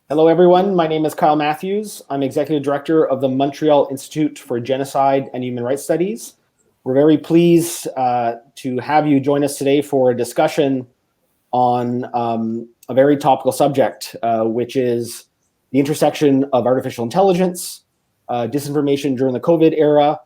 Hello, everyone. My name is Kyle Matthews. I'm Executive Director of the Montreal Institute for Genocide and Human Rights Studies. We're very pleased to have you join us today for a discussion on a very topical subject, which is the intersection of artificial intelligence, disinformation during the COVID era,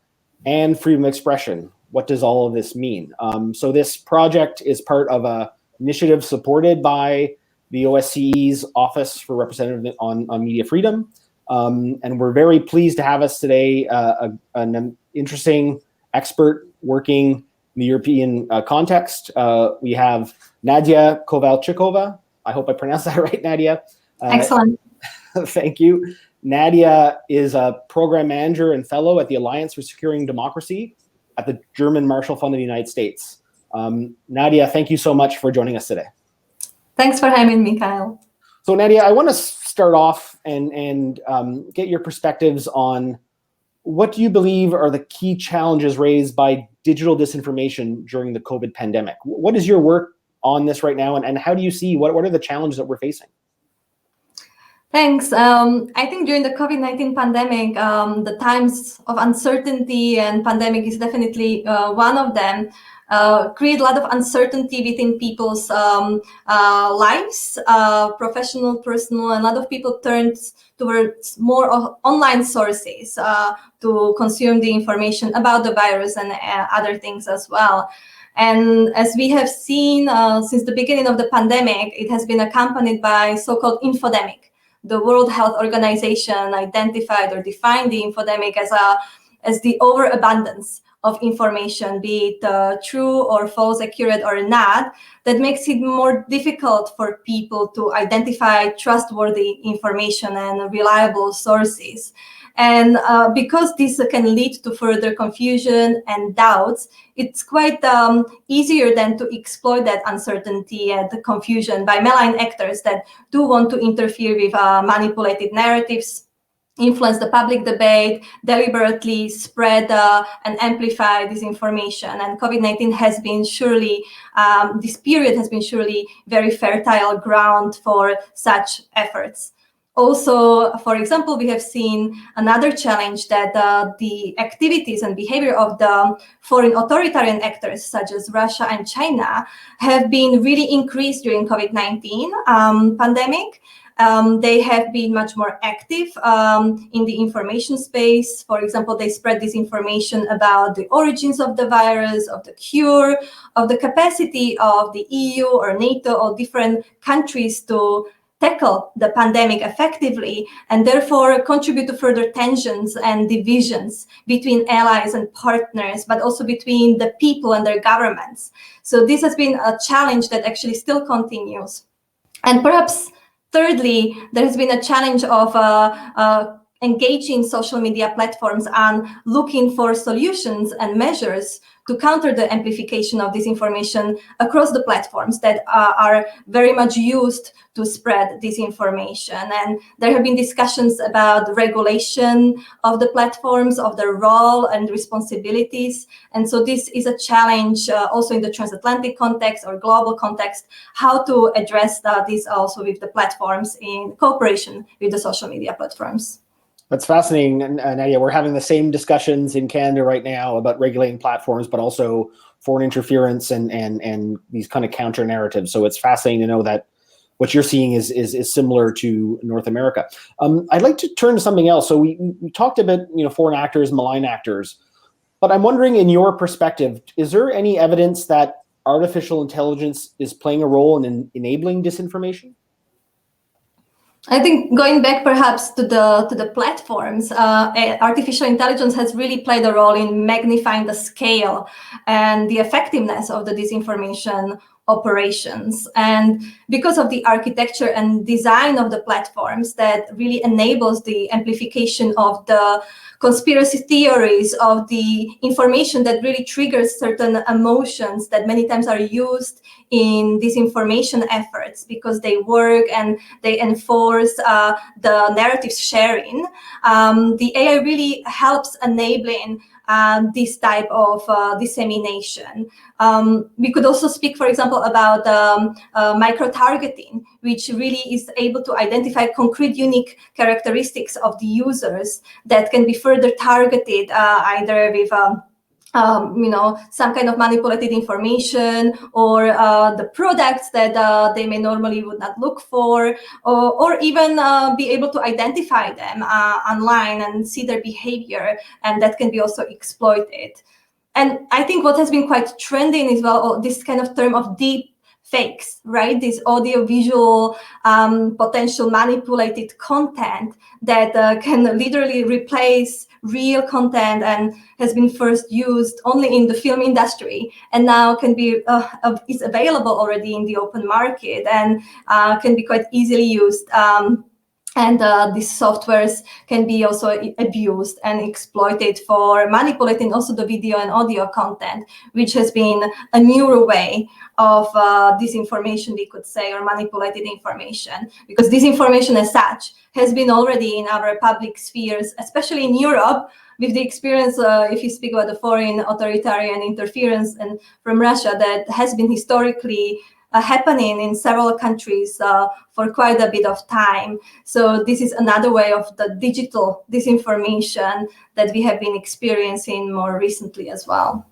and freedom of expression. What does all of this mean? So this project is part of an initiative supported by the OSCE's Office for Representative on Media Freedom. And we're very pleased to have us today an interesting expert working in the European context. We have Naďa Kovalčíková. I hope I pronounced that right, Naďa. Excellent. Thank you. Naďa is a program manager and fellow at the Alliance for Securing Democracy at the German Marshall Fund of the United States. Naďa, thank you so much for joining us today. Thanks for having me, Kyle. So Naďa, I want to start off and get your perspectives on what do you believe are the key challenges raised by digital disinformation during the COVID pandemic? What is your work on this right now, and how do you see what are the challenges that we're facing? Thanks. I think during the COVID-19 pandemic, the times of uncertainty and pandemic is definitely one of them. Create a lot of uncertainty within people's lives, professional, personal, and a lot of people turned towards more online sources to consume the information about the virus and other things as well. And as we have seen since the beginning of the pandemic, it has been accompanied by so-called infodemic. The World Health Organization identified or defined the infodemic as the overabundance of information, be it true or false, accurate or not, that makes it more difficult for people to identify trustworthy information and reliable sources. And because this can lead to further confusion and doubts, it's quite easier then to exploit that uncertainty and the confusion by malign actors that do want to interfere with manipulated narratives, influence the public debate, deliberately spread and amplify disinformation. And COVID-19 has been surely, this period has been surely very fertile ground for such efforts. Also, for example, we have seen another challenge that the activities and behavior of the foreign authoritarian actors, such as Russia and China, have been really increased during COVID-19 pandemic. They have been much more active in the information space. For example, they spread disinformation about the origins of the virus, of the cure, of the capacity of the EU or NATO or different countries to tackle the pandemic effectively, and therefore contribute to further tensions and divisions between allies and partners, but also between the people and their governments. So this has been a challenge that actually still continues. And perhaps thirdly, there has been a challenge of engaging social media platforms and looking for solutions and measures to counter the amplification of disinformation across the platforms that are very much used to spread disinformation. And there have been discussions about regulation of the platforms, of their role and responsibilities. And so this is a challenge also in the transatlantic context or global context, how to address this also with the platforms in cooperation with the social media platforms. That's fascinating, Naďa. We're having the same discussions in Canada right now about regulating platforms, but also foreign interference and these kind of counter narratives. So it's fascinating to know that what you're seeing is similar to North America. I'd like to turn to something else. So we talked about foreign actors, malign actors, but I'm wondering, in your perspective, is there any evidence that artificial intelligence is playing a role in enabling disinformation? I think going back perhaps to the platforms, artificial intelligence has really played a role in magnifying the scale and the effectiveness of the disinformation operations. And because of the architecture and design of the platforms that really enables the amplification of the conspiracy theories, of the information that really triggers certain emotions that many times are used in disinformation efforts because they work and they enforce the narrative sharing. The AI really helps enabling this type of dissemination. We could also speak, for example, about micro-targeting, which really is able to identify concrete unique characteristics of the users that can be further targeted either with some kind of manipulated information, or the products that they may normally would not look for, or even be able to identify them online and see their behavior, and that can be also exploited. And I think what has been quite trending as well, this kind of term of deep fakes, right? This audio-visual potential manipulated content that can literally replace real content, and has been first used only in the film industry, and now can be is available already in the open market, and can be quite easily used. And these softwares can be also abused and exploited for manipulating also the video and audio content, which has been a newer way of disinformation, we could say, or manipulated information. Because disinformation as such has been already in our public spheres, especially in Europe, with the experience, if you speak about the foreign authoritarian interference and from Russia, that has been historically happening in several countries for quite a bit of time. So this is another way of the digital disinformation that we have been experiencing more recently as well.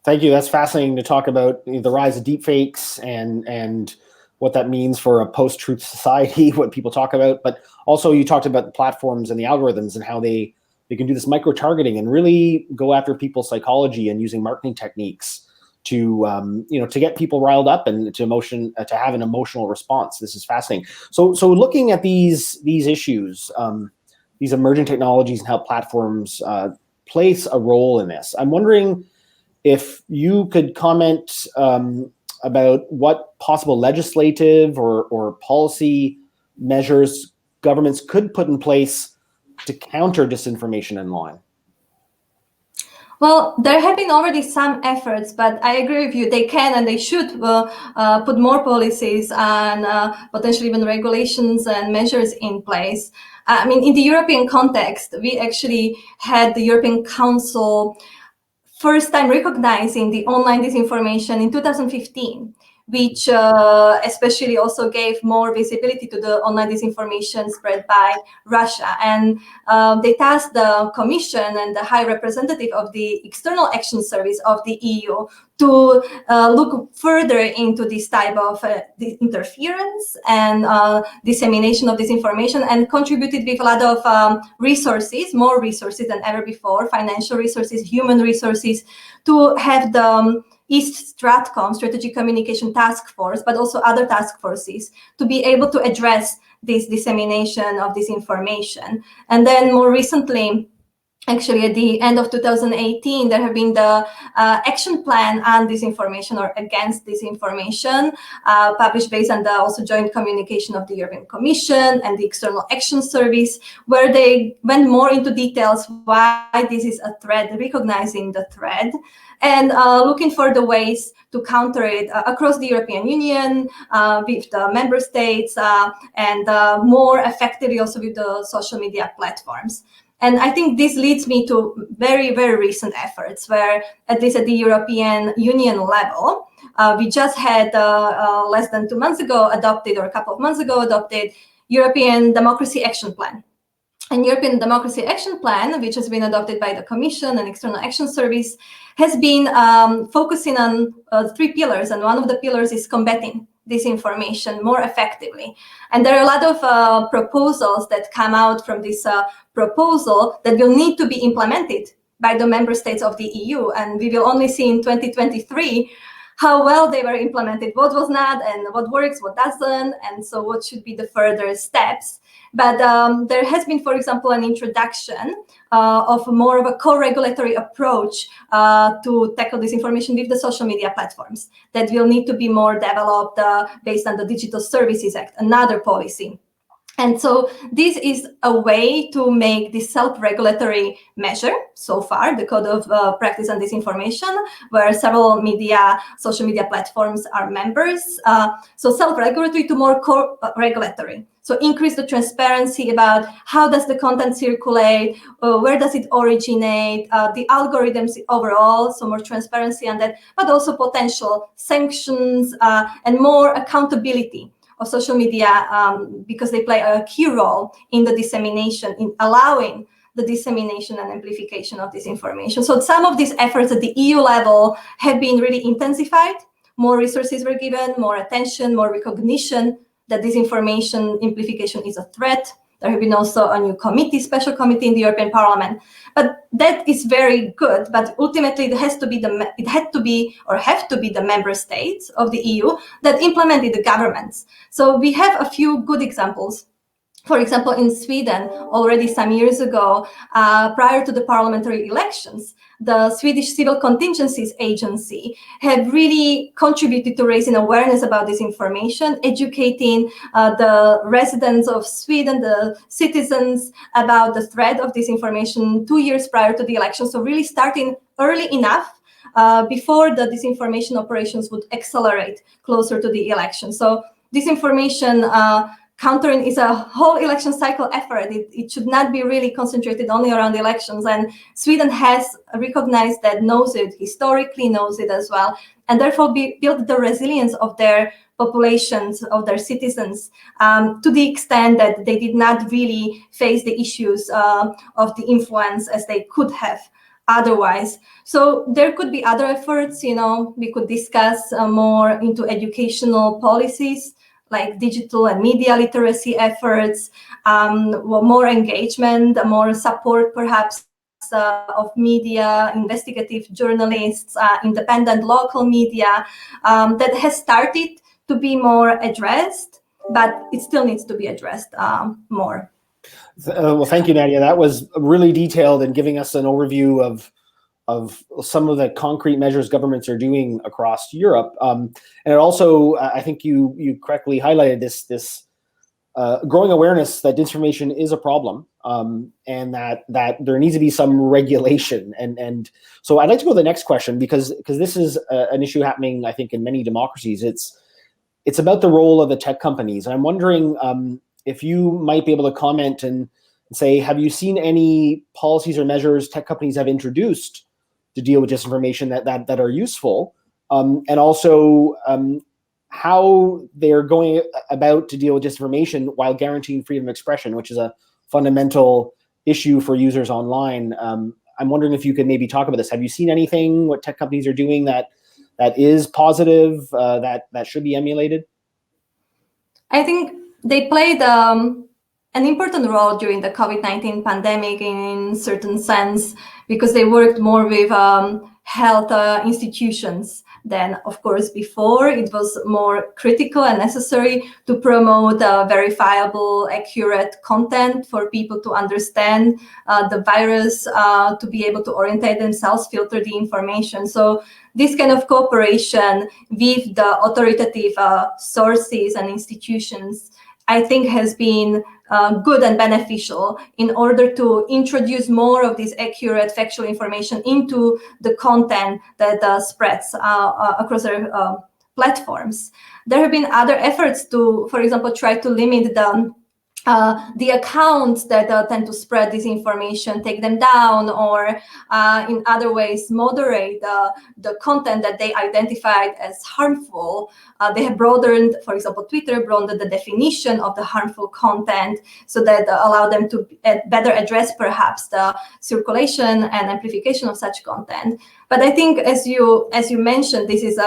Thank you. That's fascinating to talk about the rise of deepfakes and what that means for a post-truth society, what people talk about. But also you talked about the platforms and the algorithms and how they can do this micro-targeting and really go after people's psychology and using marketing techniques to to get people riled up and to have an emotional response. This is fascinating. So looking at these issues, these emerging technologies and how platforms place a role in this, I'm wondering if you could comment about what possible legislative or policy measures governments could put in place to counter disinformation online. Well, there have been already some efforts, but I agree with you. They can and they should put more policies and potentially even regulations and measures in place. I mean, in the European context, we actually had the European Council first time recognizing the online disinformation in 2015, which especially also gave more visibility to the online disinformation spread by Russia. And they tasked the Commission and the High Representative of the External Action Service of the EU to look further into this type of interference and dissemination of disinformation, and contributed with a lot of resources, more resources than ever before, financial resources, human resources, to have the East Stratcom, Strategic Communication Task Force, but also other task forces, to be able to address this dissemination of disinformation. And then more recently, actually at the end of 2018, there have been the action plan on disinformation or against disinformation, published based on the also joint communication of the European Commission and the External Action Service, where they went more into details why this is a threat, recognizing the threat, and looking for the ways to counter it across the European Union, with the member states, and more effectively also with the social media platforms. And I think this leads me to very, very recent efforts where, at least at the European Union level, we just had less than 2 months ago adopted, or a couple of months ago adopted, European Democracy Action Plan. And European Democracy Action Plan, which has been adopted by the Commission and External Action Service, has been focusing on 3 pillars, and one of the pillars is combating disinformation more effectively. And there are a lot of proposals that come out from this proposal that will need to be implemented by the member states of the EU, and we will only see in 2023 how well they were implemented, what was not, and what works, what doesn't, and so what should be the further steps. But there has been, for example, an introduction of more of a co-regulatory approach to tackle disinformation with the social media platforms that will need to be more developed based on the Digital Services Act, another policy And so this is a way to make this self-regulatory measure so far, the Code of Practice on Disinformation, where several social media platforms are members. So self-regulatory to more co-regulatory. So increase the transparency about how does the content circulate, where does it originate, the algorithms overall, so more transparency on that, but also potential sanctions and more accountability of social media, because they play a key role in the dissemination, in allowing the dissemination and amplification of this information. So some of these efforts at the EU level have been really intensified. More resources were given, more attention, more recognition that disinformation amplification is a threat. There have been also a new committee, special committee in the European Parliament. But that is very good, but ultimately it have to be the member states of the EU that implemented the governments. So we have a few good examples. For example, in Sweden, already some years ago, prior to the parliamentary elections, the Swedish Civil Contingencies Agency had really contributed to raising awareness about this information, educating the residents of Sweden, the citizens, about the threat of disinformation 2 years prior to the election. So really starting early enough before the disinformation operations would accelerate closer to the election. So disinformation countering is a whole election cycle effort. It should not be really concentrated only around the elections. And Sweden has recognized that, knows it, historically knows it as well, and therefore built the resilience of their populations, of their citizens, to the extent that they did not really face the issues of the influence as they could have otherwise. So there could be other efforts, we could discuss more into educational policies, like digital and media literacy efforts, more engagement, more support perhaps of media, investigative journalists, independent local media, that has started to be more addressed, but it still needs to be addressed more. Well, thank you, Nadia. That was really detailed and giving us an overview of some of the concrete measures governments are doing across Europe. And it also, I think you correctly highlighted this growing awareness that disinformation is a problem, and that there needs to be some regulation. And so I'd like to go to the next question, because this is an issue happening, I think, in many democracies. It's about the role of the tech companies. And I'm wondering if you might be able to comment and say, have you seen any policies or measures tech companies have introduced to deal with disinformation that are useful, and also how they're going about to deal with disinformation while guaranteeing freedom of expression, which is a fundamental issue for users online. I'm wondering if you could maybe talk about this. Have you seen anything, what tech companies are doing that is positive, that should be emulated? I think they played an important role during the COVID-19 pandemic in certain sense, because they worked more with health institutions than, of course, before. It was more critical and necessary to promote verifiable, accurate content for people to understand the virus, to be able to orientate themselves, filter the information. So this kind of cooperation with the authoritative sources and institutions, I think, has been good and beneficial in order to introduce more of this accurate, factual information into the content that spreads across their platforms. There have been other efforts to, for example, try to limit the accounts that tend to spread disinformation, take them down, or in other ways moderate the content that they identified as harmful. They have broadened, for example, Twitter broadened the definition of the harmful content so that allow them to better address perhaps the circulation and amplification of such content. But I think, as you mentioned, this is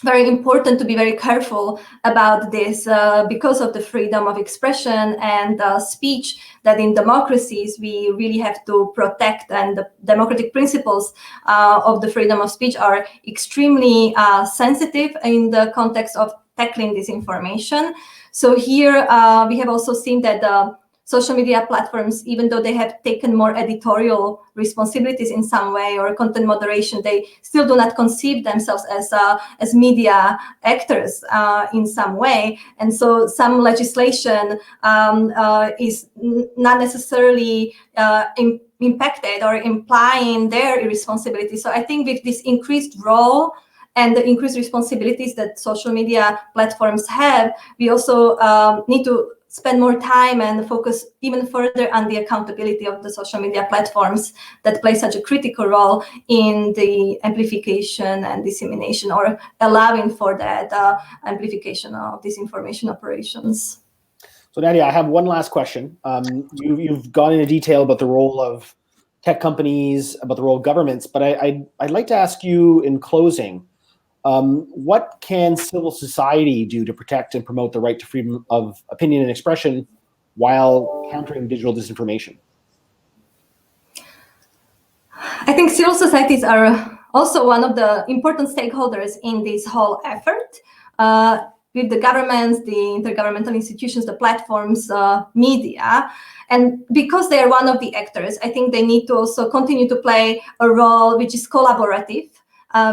very important to be very careful about this because of the freedom of expression and speech that in democracies we really have to protect, and the democratic principles of the freedom of speech are extremely sensitive in the context of tackling disinformation. So here we have also seen that social media platforms, even though they have taken more editorial responsibilities in some way or content moderation, they still do not conceive themselves as media actors in some way. And so some legislation is not necessarily impacted or implying their irresponsibility. So I think with this increased role and the increased responsibilities that social media platforms have, we also need to spend more time and focus even further on the accountability of the social media platforms that play such a critical role in the amplification and dissemination, or allowing for that amplification of disinformation operations. So Nadia, I have one last question. You've gone into detail about the role of tech companies, about the role of governments, but I'd like to ask you in closing, what can civil society do to protect and promote the right to freedom of opinion and expression while countering digital disinformation? I think civil societies are also one of the important stakeholders in this whole effort. With the governments, the intergovernmental institutions, the platforms, media. And because they are one of the actors, I think they need to also continue to play a role which is collaborative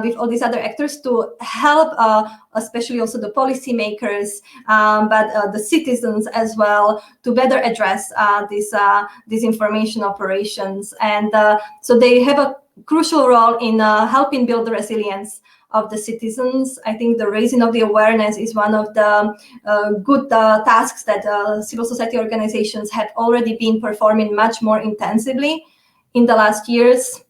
with all these other actors to help, especially also the policymakers, but the citizens as well, to better address these disinformation operations. And so they have a crucial role in helping build the resilience of the citizens. I think the raising of the awareness is one of the good tasks that civil society organizations have already been performing much more intensively in the last years.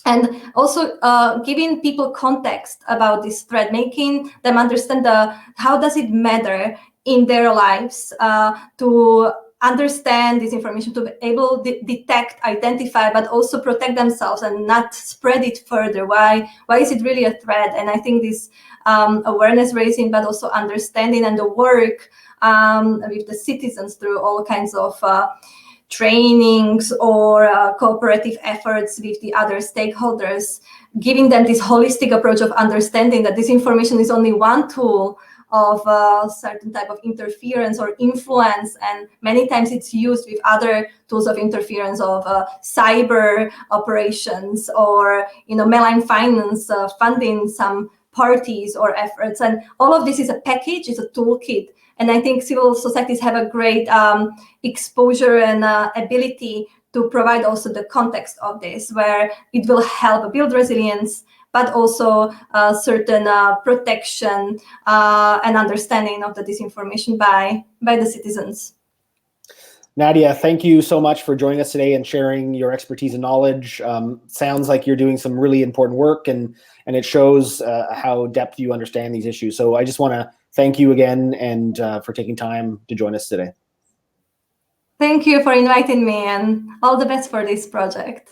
And also giving people context about this threat, making them understand how does it matter in their lives to understand this information, to be able to detect, identify, but also protect themselves and not spread it further. Why is it really a threat? And I think this awareness raising, but also understanding and the work with the citizens through all kinds of trainings or cooperative efforts with the other stakeholders, giving them this holistic approach of understanding that this information is only one tool of a certain type of interference or influence, and many times it's used with other tools of interference of cyber operations or malign finance funding some parties or efforts, and all of this is a package, it's a toolkit. And I think civil societies have a great exposure and ability to provide also the context of this, where it will help build resilience, but also certain protection and understanding of the disinformation by the citizens. Nadia, thank you so much for joining us today and sharing your expertise and knowledge. Sounds like you're doing some really important work, and it shows how depth you understand these issues. So I just want to thank you again and for taking time to join us today. Thank you for inviting me, and all the best for this project.